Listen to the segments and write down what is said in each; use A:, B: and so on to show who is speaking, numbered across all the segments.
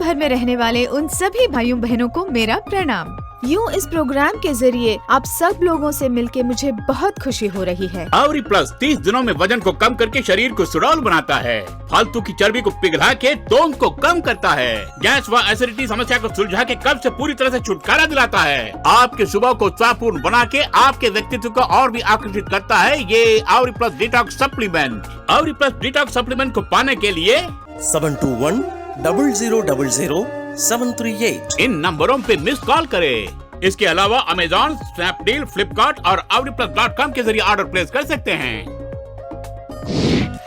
A: भर में रहने वाले उन सभी भाइयों बहनों को मेरा प्रणाम। यूँ इस प्रोग्राम के जरिए आप सब लोगों से मिलके मुझे बहुत खुशी हो रही है।
B: आवरी प्लस 30 दिनों में वजन को कम करके शरीर को सुडौल बनाता है, फालतू की चर्बी को पिघला के टोन को कम करता है, गैस व एसिडिटी समस्या को सुलझा के कब्ज से पूरी तरह से छुटकारा दिलाता है, आपके सुबह को उत्साहपूर्ण बना के आपके व्यक्तित्व को और भी आकर्षित करता है ये Avri plus detox supplement. Avri plus detox supplement को पाने के लिए
C: 7210000738
B: इन नंबरों पे मिस कॉल करें। इसके अलावा अमेजॉन, स्नैपडील, फ्लिपकार्ट और avriplus.com के जरिए ऑर्डर प्लेस कर सकते हैं।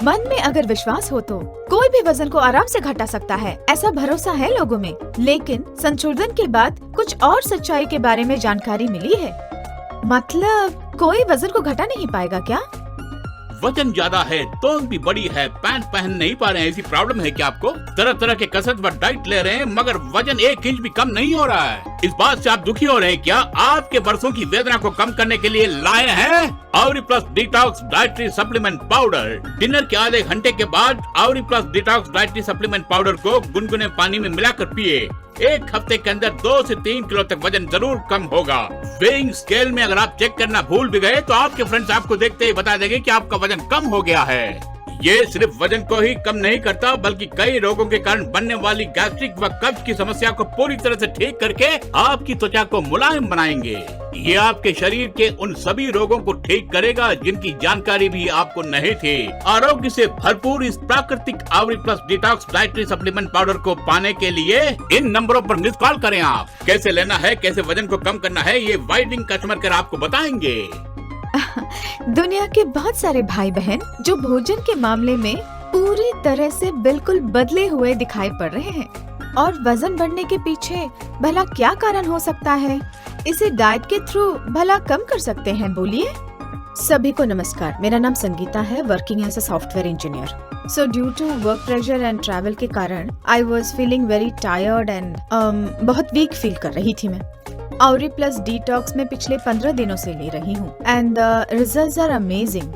A: मन में अगर विश्वास हो तो कोई भी वजन को आराम से घटा सकता है, ऐसा भरोसा है लोगों में। लेकिन संशोधन के बाद कुछ और सच्चाई के बारे में जानकारी मिली है। मतलब कोई वजन को घटा नहीं पाएगा क्या?
B: वजन ज्यादा है, टोन भी बड़ी है, पैंट पहन नहीं पा रहे हैं, ऐसी प्रॉब्लम है क्या आपको? तरह तरह के कसरत व डाइट ले रहे हैं मगर वजन 1 इंच भी कम नहीं हो रहा है। इस बात से आप दुखी हो रहे हैं क्या? आपके बरसों की वेदना को कम करने के लिए लाए हैं Avri plus detox dietary supplement powder. Dinner के आधे घंटे के बाद Avri plus detox dietary supplement powder को गुनगुने पानी में मिलाकर पिए। 1 हफ्ते के अंदर 2 से 3 किलो तक वजन जरूर कम होगा। वेइंग स्केल में अगर आप चेक करना भूल भी गए तो आपके फ्रेंड्स आपको देखते ही बता देंगे कि आपका वजन कम हो गया है। ये सिर्फ वजन को ही कम नहीं करता बल्कि कई रोगों के कारण बनने वाली गैस्ट्रिक व कब्ज की समस्या को पूरी तरह से ठीक करके आपकी त्वचा को मुलायम बनाएंगे। ये आपके शरीर के उन सभी रोगों को ठीक करेगा जिनकी जानकारी भी आपको नहीं थी। आरोग्य से भरपूर इस प्राकृतिक Avri plus detox dietary supplement powder को पाने के लिए इन नंबरों पर मिस कॉल करें। आप कैसे लेना है, कैसे वजन को कम करना है, ये वाइडिंग कस्टमर केयर आपको बताएंगे।
A: दुनिया के बहुत सारे भाई बहन जो भोजन के मामले में पूरी तरह से बिल्कुल बदले हुए दिखाई पड़ रहे हैं। और वजन बढ़ने के पीछे भला क्या कारण हो सकता है? इसे डाइट के थ्रू भला कम कर सकते हैं, बोलिए। सभी को नमस्कार, मेरा नाम संगीता है, working as a software engineer. So due to work pressure and travel के कारण I was feeling very tired and बहुत वीक फील कर रही थी मैं। आवरी प्लस डिटॉक्स में पिछले 15 दिनों से ले रही हूँ and the results are amazing.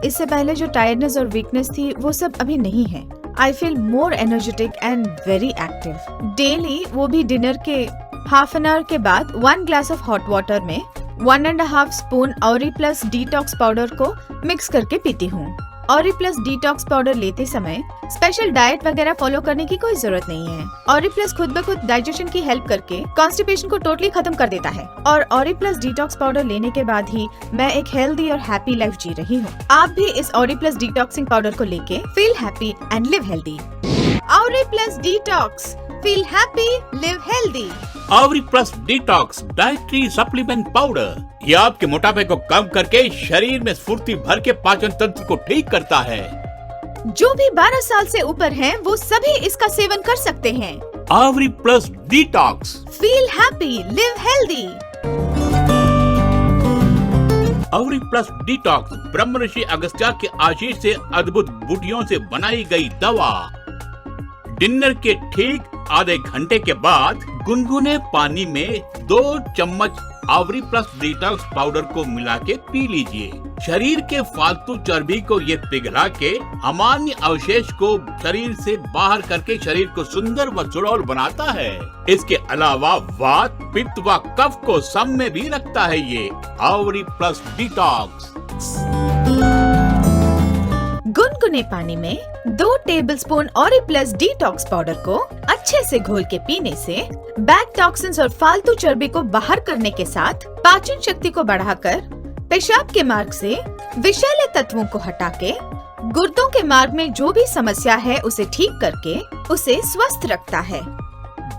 A: इससे पहले जो टायर्डनेस और वीकनेस थी वो सब अभी नहीं है। I feel more energetic and very active. Daily, वो भी डिनर के हाफ एन आवर के बाद 1 ग्लास ऑफ हॉट वाटर में 1.5 स्पून आवरी प्लस डिटॉक्स पाउडर को मिक्स करके पीती हूँ। आवरी प्लस डिटॉक्स पाउडर लेते समय स्पेशल डाइट वगैरह फॉलो करने की कोई जरूरत नहीं है। आवरी प्लस खुद ब खुद डाइजेशन की हेल्प करके कॉन्स्टिपेशन को टोटली खत्म कर देता है। और आवरी प्लस डिटॉक्स पाउडर लेने के बाद ही मैं एक हेल्दी और हैप्पी लाइफ जी रही हूँ। आप भी इस आवरी प्लस डिटॉक्सिंग पाउडर को लेके feel happy and live healthy. Avri plus detox, feel happy, live healthy.
B: Avri plus detox dietary supplement powder ये आपके मोटापे को कम करके शरीर में स्फूर्ति भर के पाचन तंत्र को ठीक करता है।
A: जो भी 12 साल से ऊपर हैं, वो सभी इसका सेवन कर सकते हैं।
B: Avri plus detox,
A: feel happy, live healthy.
B: Avri plus detox Brahma Rishi Agastya के आशीष से अद्भुत बूटियों से बनाई गई दवा। डिनर के ठीक आधे घंटे के बाद गुनगुने पानी में 2 चम्मच आवरी प्लस डिटॉक्स पाउडर को मिला के पी लीजिए। शरीर के फालतू चर्बी को ये पिघला के अमान्य अवशेष को शरीर से बाहर करके शरीर को सुंदर व सुडौल बनाता है। इसके अलावा वात, पित्त व कफ को सम में भी रखता है ये आवरी प्लस डिटॉक्स।
A: गुनगुने पानी में 2 टेबलस्पून आवरी प्लस डिटॉक्स पाउडर को अच्छे से घोल के पीने से बैड टॉक्सिन्स और फालतू चर्बी को बाहर करने के साथ पाचन शक्ति को बढ़ाकर पेशाब के मार्ग से विषैले तत्वों को हटा के गुर्दों के मार्ग में जो भी समस्या है उसे ठीक करके उसे स्वस्थ रखता है।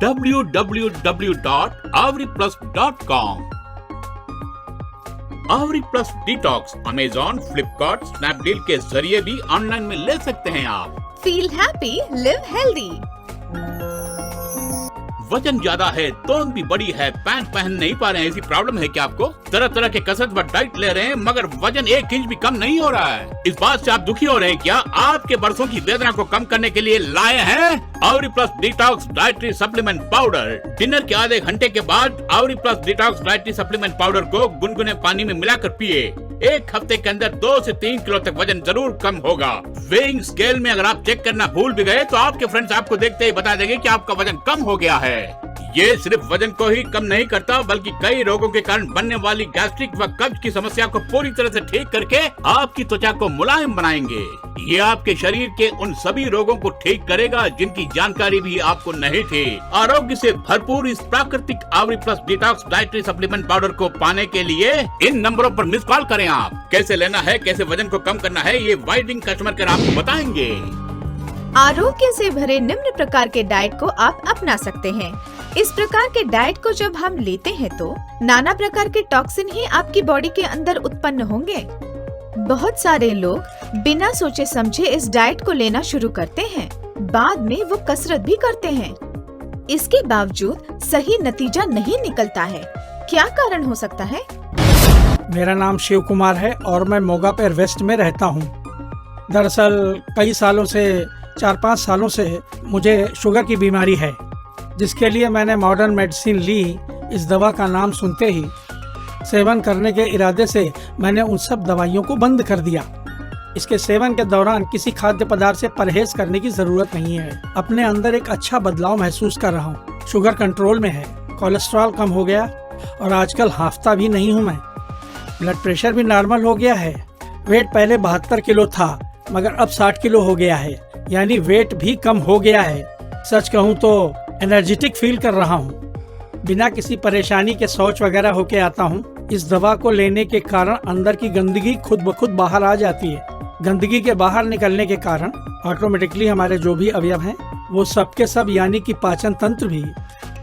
B: www.avriplus.com। Avri plus detox Amazon, Flipkart, Snapdeal के जरिए भी ऑनलाइन में ले सकते हैं आप।
A: Feel happy, live healthy.
B: वजन ज्यादा है, तोंद भी बड़ी है, पैंट पहन नहीं पा रहे हैं, ऐसी प्रॉब्लम है क्या आपको? तरह तरह के कसरत व डाइट ले रहे हैं मगर वजन 1 इंच भी कम नहीं हो रहा है। इस बात से आप दुखी हो रहे हैं क्या? आपके बरसों की वेदना को कम करने के लिए लाए हैं आउरी plus detox dietary supplement powder. Dinner के आधे घंटे के बाद आउरी plus detox dietary supplement powder को गुनगुने पानी में मिलाकर पिए। 1 हफ्ते के अंदर 2 से 3 किलो तक वजन जरूर कम होगा। वेइंग स्केल में अगर आप चेक करना भूल भी गए तो आपके फ्रेंड्स आपको देखते ही बता देंगे कि आपका वजन कम हो गया है। ये सिर्फ वजन को ही कम नहीं करता बल्कि कई रोगों के कारण बनने वाली गैस्ट्रिक व कब्ज की समस्या को पूरी तरह से ठीक करके आपकी त्वचा को मुलायम बनाएंगे। ये आपके शरीर के उन सभी रोगों को ठीक करेगा जिनकी जानकारी भी आपको नहीं थी। आरोग्य से भरपूर इस प्राकृतिक आउरी plus detox dietary supplement powder को पाने के लिए इन नंबरों पर मिस कॉल करें। आप कैसे लेना है, कैसे वजन को कम करना है, ये वाइडिंग कस्टमर केयर आपको बताएंगे।
A: आरोग्य से भरे निम्न प्रकार के डाइट को आप अपना सकते हैं। इस प्रकार के डाइट को जब हम लेते हैं तो नाना प्रकार के टॉक्सिन ही आपकी बॉडी के अंदर उत्पन्न होंगे। बहुत सारे लोग बिना सोचे समझे इस डाइट को लेना शुरू करते हैं, बाद में वो कसरत भी करते हैं, इसके बावजूद सही नतीजा नहीं निकलता है। क्या कारण हो सकता है?
C: मेरा नाम शिव कुमार है और मैं मोगा पेर वेस्ट में रहता हूँ। दरअसल कई सालों से 4-5 सालों से मुझे शुगर की बीमारी है, जिसके लिए मैंने मॉडर्न मेडिसिन ली। इस दवा का नाम सुनते ही सेवन करने के इरादे से मैंने उन सब दवाइयों को बंद कर दिया। इसके सेवन के दौरान किसी खाद्य पदार्थ से परहेज करने की जरूरत नहीं है। अपने अंदर एक अच्छा बदलाव महसूस कर रहा हूँ। शुगर कंट्रोल में है, कोलेस्ट्रॉल कम हो गया और आजकल हांफता भी नहीं हूँ मैं। ब्लड प्रेशर भी नॉर्मल हो गया है। वेट पहले 72 किलो था मगर अब 60 किलो हो गया है, यानी वेट भी कम हो गया है। सच कहूँ तो एनर्जेटिक फील कर रहा हूँ। बिना किसी परेशानी के शौच वगैरह होके आता हूँ। इस दवा को लेने के कारण अंदर की गंदगी खुद ब खुद बाहर आ जाती है। गंदगी के बाहर निकलने के कारण ऑटोमेटिकली हमारे जो भी अवयव हैं वो सब के सब यानी कि पाचन तंत्र भी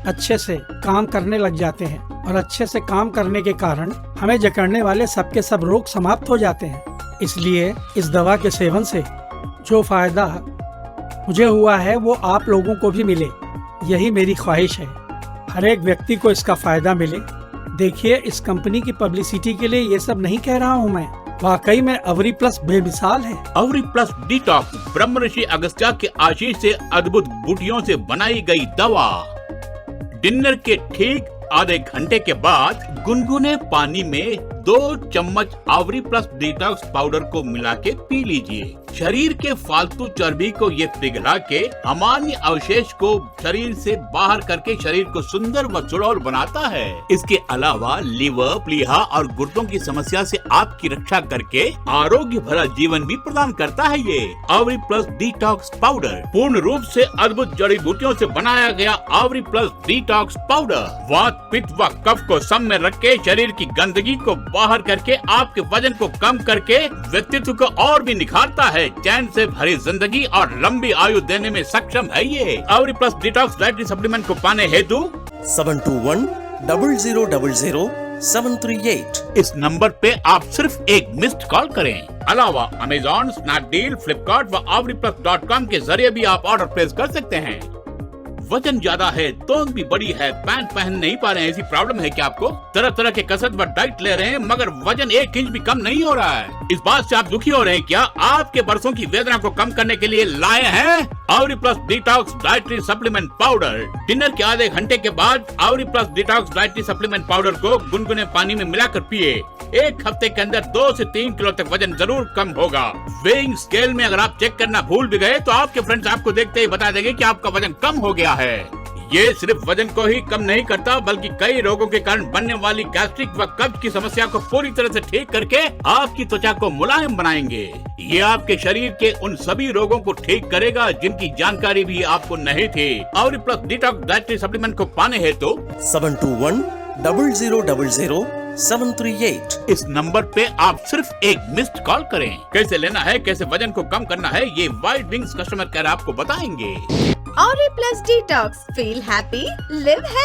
C: अच्छे से काम करने लग जाते हैं और अच्छे से काम करने के कारण हमें जकड़ने वाले सबके सब रोग समाप्त हो जाते हैं। इसलिए इस दवा के सेवन से जो फायदा मुझे हुआ है वो आप लोगों को भी मिले, यही मेरी ख्वाहिश है। हर एक व्यक्ति को इसका फायदा मिले। देखिए, इस कंपनी की पब्लिसिटी के लिए ये सब नहीं कह रहा हूँ मैं, वाकई में आउरी प्लस बेमिसाल है।
B: आउरी प्लस डिटॉक्स ब्रह्म ऋषि अगस्त्य के आशीष से अद्भुत बूटियों से बनाई गई दवा। डिनर के ठीक आधे घंटे के बाद गुनगुने पानी में 2 चम्मच आउरी प्लस डिटॉक्स पाउडर को मिला के पी लीजिए। शरीर के फालतू चर्बी को ये पिघला के अमान्य अवशेष को शरीर से बाहर करके शरीर को सुंदर व सुडौल बनाता है। इसके अलावा लीवर, प्लीहा और गुर्दों की समस्या से आपकी रक्षा करके आरोग्य भरा जीवन भी प्रदान करता है। ये आउरी प्लस डिटॉक्स पाउडर पूर्ण रूप से अद्भुत जड़ी बूटियों से बनाया गया आउरी प्लस डिटॉक्स पाउडर वात, पित्त व कफ को सम में रख के शरीर की गंदगी को बाहर करके आपके वजन को कम करके व्यक्तित्व को और भी निखारता है। चैन से भरी जिंदगी और लंबी आयु देने में सक्षम है ये आउरी प्लस डिटॉक्स डाइटरी सप्लीमेंट को पाने हेतु
D: 7210000738
B: इस नंबर पे आप सिर्फ एक मिस्ड कॉल करें। अलावा अमेजॉन, स्नैपडील, फ्लिपकार्ट व आवरीप्लस.com के जरिए भी आप ऑर्डर प्लेस कर सकते हैं। वजन ज्यादा है, तोंद भी बड़ी है, पैंट पहन नहीं पा रहे हैं, ऐसी प्रॉब्लम है क्या आपको? तरह तरह के कसरत व डाइट ले रहे हैं मगर वजन 1 इंच भी कम नहीं हो रहा है। इस बात से आप दुखी हो रहे हैं क्या? आपके बरसों की वेदना को कम करने के लिए लाए हैं आउरी plus detox dietary supplement powder. Dinner के आधे घंटे के बाद आउरी plus detox dietary supplement powder को गुनगुने पानी में मिलाकर पिए। 1 हफ्ते के अंदर 2 से 3 किलो तक वजन जरूर कम होगा। वेइंग स्केल में अगर आप चेक करना भूल भी गए तो आपके फ्रेंड्स आपको देखते ही बता देंगे कि आपका वजन कम हो गया है। ये सिर्फ वजन को ही कम नहीं करता बल्कि कई रोगों के कारण बनने वाली गैस्ट्रिक व कब्ज की समस्या को पूरी तरह से ठीक करके आपकी त्वचा को मुलायम बनाएंगे। ये आपके शरीर के उन सभी रोगों को ठीक करेगा जिनकी जानकारी भी आपको नहीं थी। आउरी प्लस डिटॉक्स डाइटरी सप्लीमेंट को पाने हेतु
D: 7210000738
B: इस नंबर पे आप सिर्फ एक मिस्ड कॉल करें। कैसे लेना है, कैसे वजन को कम करना है, ये वाइड विंग्स कस्टमर केयर आपको बताएंगे।
A: आउरी plus detox, feel happy, live healthy.